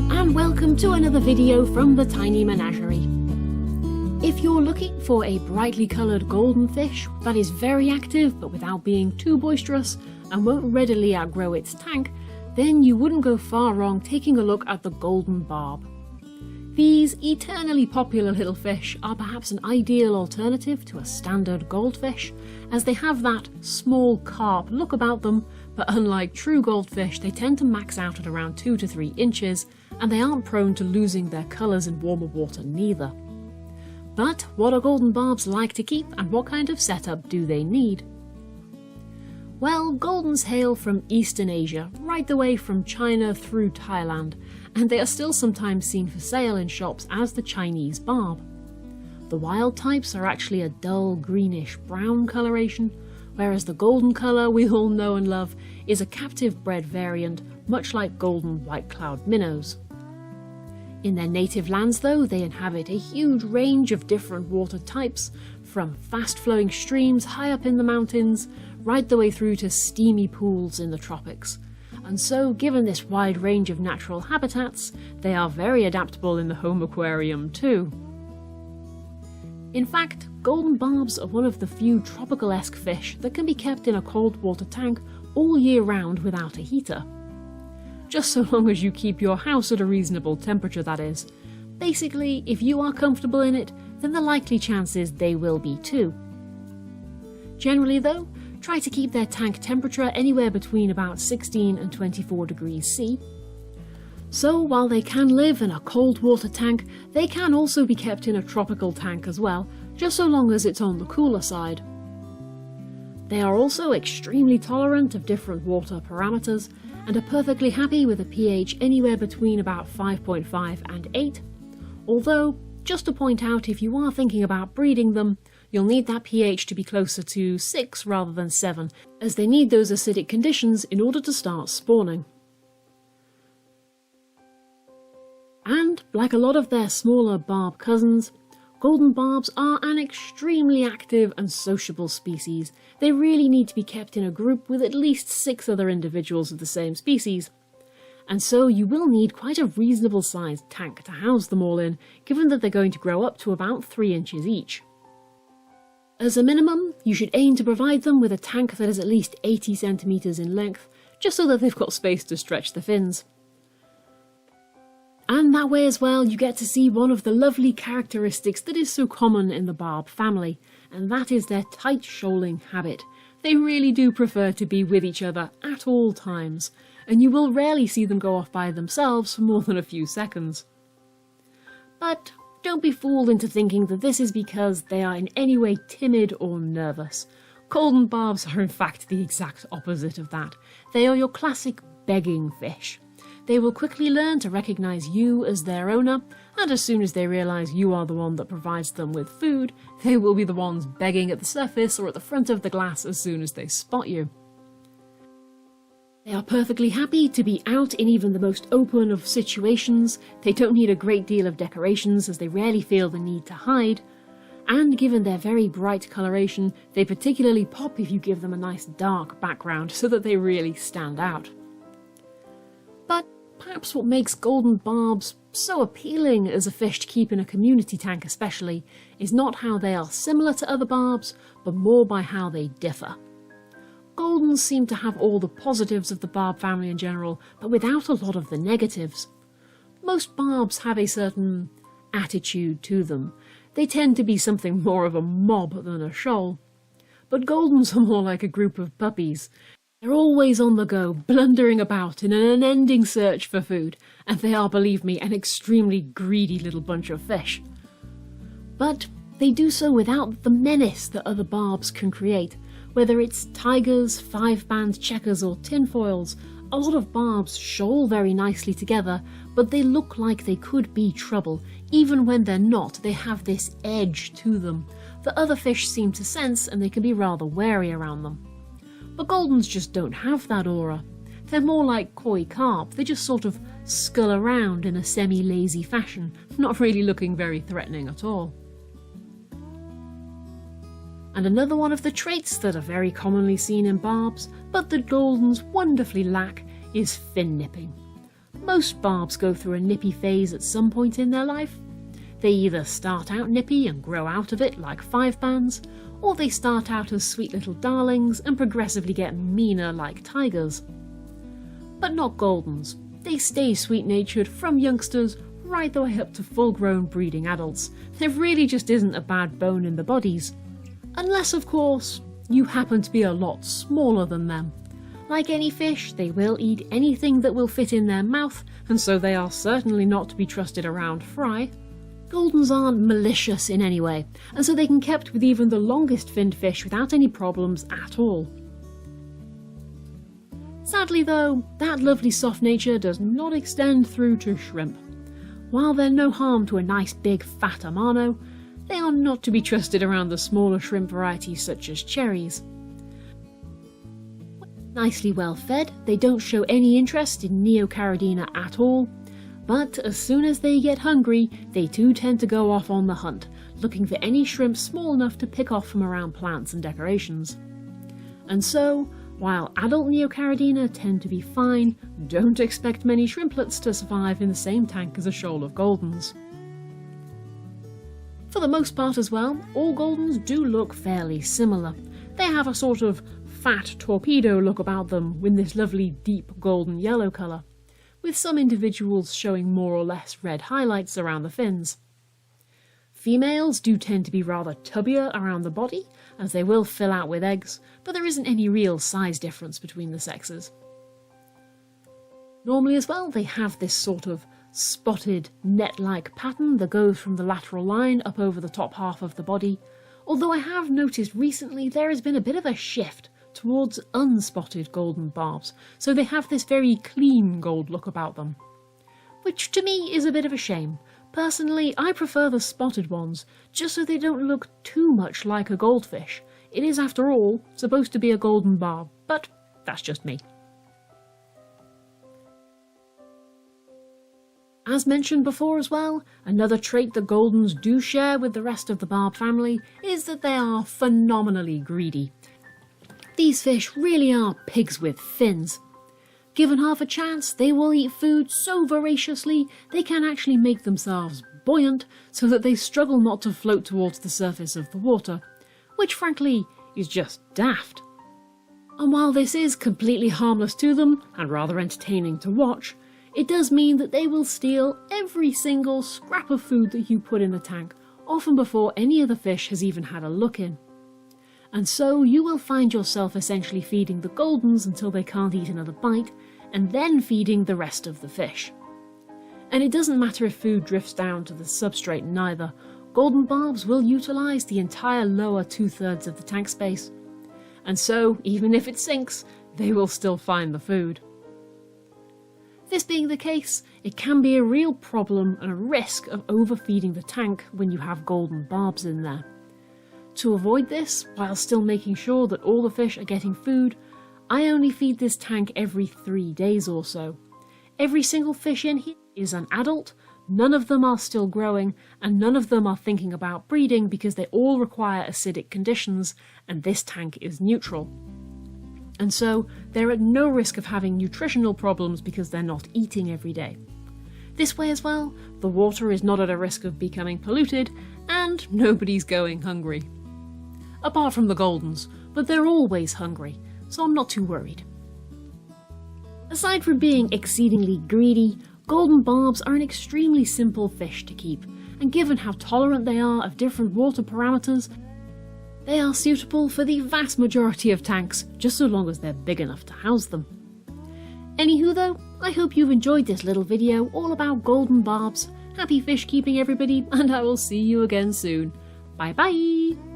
and welcome to another video from the Tiny Menagerie. If you're looking for a brightly coloured golden fish that is very active but without being too boisterous and won't readily outgrow its tank, then you wouldn't go far wrong taking a look at the golden barb. These eternally popular little fish are perhaps an ideal alternative to a standard goldfish, as they have that small carp look about them, but unlike true goldfish they tend to max out at around 2 to 3 inches, and they aren't prone to losing their colours in warmer water neither. But what are golden barbs like to keep, and what kind of setup do they need? Well, goldens hail from Eastern Asia, right the way from China through Thailand, and they are still sometimes seen for sale in shops as the Chinese barb. The wild types are actually a dull greenish brown coloration, whereas the golden colour we all know and love is a captive bred variant, much like golden white-cloud minnows. In their native lands though, they inhabit a huge range of different water types, from fast-flowing streams high up in the mountains, right the way through to steamy pools in the tropics. And so, given this wide range of natural habitats, they are very adaptable in the home aquarium too. In fact, golden barbs are one of the few tropical-esque fish that can be kept in a cold water tank all year round without a heater. Just so long as you keep your house at a reasonable temperature, that is. Basically, if you are comfortable in it, then the likely chance is they will be too. Generally though, try to keep their tank temperature anywhere between about 16 and 24 degrees C. So while they can live in a cold water tank, they can also be kept in a tropical tank as well, just so long as it's on the cooler side. They are also extremely tolerant of different water parameters, and are perfectly happy with a pH anywhere between about 5.5 and 8, although, just to point out, if you are thinking about breeding them, you'll need that pH to be closer to 6 rather than 7, as they need those acidic conditions in order to start spawning. And, like a lot of their smaller barb cousins, golden barbs are an extremely active and sociable species. They really need to be kept in a group with at least 6 other individuals of the same species. And so you will need quite a reasonable sized tank to house them all in, given that they're going to grow up to about 3 inches each. As a minimum, you should aim to provide them with a tank that is at least 80 centimeters in length, just so that they've got space to stretch the fins. And that way as well, you get to see one of the lovely characteristics that is so common in the barb family, and that is their tight shoaling habit. They really do prefer to be with each other at all times, and you will rarely see them go off by themselves for more than a few seconds. But don't be fooled into thinking that this is because they are in any way timid or nervous. Golden barbs are in fact the exact opposite of that. They are your classic begging fish. They will quickly learn to recognise you as their owner, and as soon as they realise you are the one that provides them with food, they will be the ones begging at the surface or at the front of the glass as soon as they spot you. They are perfectly happy to be out in even the most open of situations. They don't need a great deal of decorations, as they rarely feel the need to hide, and given their very bright coloration, they particularly pop if you give them a nice dark background so that they really stand out. But perhaps what makes golden barbs so appealing as a fish to keep in a community tank especially is not how they are similar to other barbs, but more by how they differ. Goldens seem to have all the positives of the barb family in general, but without a lot of the negatives. Most barbs have a certain attitude to them. They tend to be something more of a mob than a shoal. But goldens are more like a group of puppies. They're always on the go, blundering about in an unending search for food, and they are, believe me, an extremely greedy little bunch of fish. But they do so without the menace that other barbs can create. Whether it's tigers, 5-band checkers or tinfoils, a lot of barbs shoal very nicely together, but they look like they could be trouble. Even when they're not, they have this edge to them that other fish seem to sense, and they can be rather wary around them. But goldens just don't have that aura. They're more like koi carp. They just sort of scull around in a semi-lazy fashion, not really looking very threatening at all. And another one of the traits that are very commonly seen in barbs, but that goldens wonderfully lack, is fin nipping. Most barbs go through a nippy phase at some point in their life. They either start out nippy and grow out of it like 5 bands, or they start out as sweet little darlings and progressively get meaner like tigers. But not Goldens. They stay sweet-natured from youngsters right the way up to full-grown breeding adults. There really just isn't a bad bone in the bodies. Unless, of course, you happen to be a lot smaller than them. Like any fish, they will eat anything that will fit in their mouth, and so they are certainly not to be trusted around fry. Goldens aren't malicious in any way, and so they can be kept with even the longest finned fish without any problems at all. Sadly though, that lovely soft nature does not extend through to shrimp. While they're no harm to a nice big fat Amano, they are not to be trusted around the smaller shrimp varieties such as cherries. Nicely well fed, they don't show any interest in Neocaridina at all, but as soon as they get hungry, they too tend to go off on the hunt, looking for any shrimp small enough to pick off from around plants and decorations. And so, while adult Neocaridina tend to be fine, don't expect many shrimplets to survive in the same tank as a shoal of Goldens. For the most part as well, all Goldens do look fairly similar. They have a sort of fat torpedo look about them with this lovely deep golden yellow colour, with some individuals showing more or less red highlights around the fins. Females do tend to be rather tubbier around the body, as they will fill out with eggs, but there isn't any real size difference between the sexes. Normally as well, they have this sort of spotted net-like pattern that goes from the lateral line up over the top half of the body, although I have noticed recently there has been a bit of a shift towards unspotted golden barbs, so they have this very clean gold look about them. Which to me is a bit of a shame. Personally, I prefer the spotted ones, just so they don't look too much like a goldfish. It is, after all, supposed to be a golden barb, but that's just me. As mentioned before as well, another trait that Goldens do share with the rest of the barb family is that they are phenomenally greedy. These fish really are pigs with fins. Given half a chance, they will eat food so voraciously they can actually make themselves buoyant so that they struggle not to float towards the surface of the water, which frankly is just daft. And while this is completely harmless to them and rather entertaining to watch, it does mean that they will steal every single scrap of food that you put in the tank, often before any of the fish has even had a look in. And so you will find yourself essentially feeding the Goldens until they can't eat another bite, and then feeding the rest of the fish. And it doesn't matter if food drifts down to the substrate neither, golden barbs will utilise the entire lower 2/3 of the tank space. And so, even if it sinks, they will still find the food. This being the case, it can be a real problem and a risk of overfeeding the tank when you have golden barbs in there. To avoid this, while still making sure that all the fish are getting food, I only feed this tank every 3 days or so. Every single fish in here is an adult, none of them are still growing, and none of them are thinking about breeding because they all require acidic conditions, and this tank is neutral. And so, they're at no risk of having nutritional problems because they're not eating every day. This way as well, the water is not at a risk of becoming polluted, and nobody's going hungry. Apart from the Goldens, but they're always hungry, so I'm not too worried. Aside from being exceedingly greedy, golden barbs are an extremely simple fish to keep, and given how tolerant they are of different water parameters, they are suitable for the vast majority of tanks, just so long as they're big enough to house them. Anywho though, I hope you've enjoyed this little video all about golden barbs. Happy fish keeping everybody, and I will see you again soon. Bye bye!